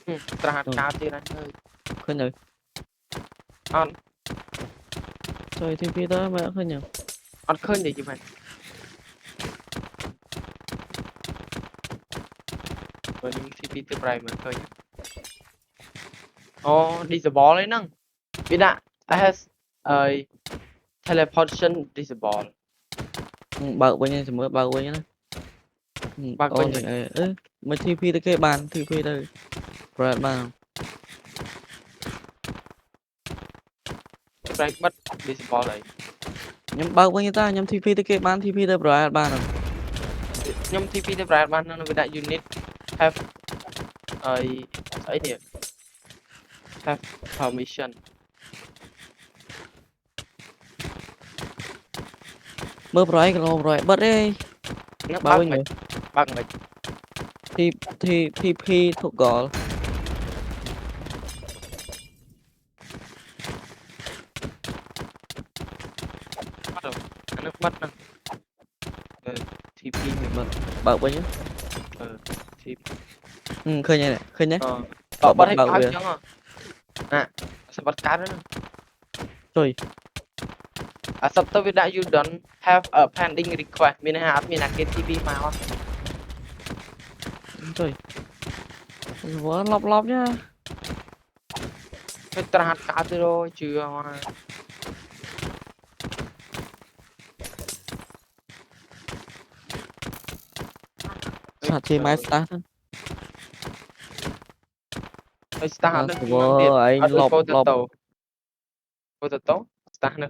Tra Ừ, cao tiền anh ơi. khơi nhờ. Ăn Trời thì phi đó mà khơi nhờ. ăn khơi gì chứ mày. Mình CP từ bài mà khơi. Đi the ball ấy nâng. Biết đã. I has a teleportation disable. Bạo bên nha, mới bạo bên nha. Bác Ô bên này, mình. mà thi phi tới cái bàn, thi phi đây. Rồi bàn. Break mất disable này. Nhưng bạo bên ta, nhưng thi phi tới cái bàn, thi phi đây rồi bàn. Nhưng TP từ bài ban nó với đại unit have a ấy nhỉ? Have permission. Mơ rồi, bật đi. Nó Bạo bên nhờ. bác mình. Thi phi thuộc gõ. Bắt đầu. Nó mất nè. TP Bạo bên nhá. TP. Khơi nhá này, khơi nhá. Bảo Bật bật hết bạo áo về. chẳng à? Nè, sẽ bật cá đó nè. Trời, Accepted with that you don't have a pending request. Mình hay admin cái TP mà. trời. Quá lọc nhá. Cái tra cá rồi chưa mà. Sao chơi máy start á. Start À, nó sờ mang điện. vơ, anh Ở lọc. potato. Potato. Start nó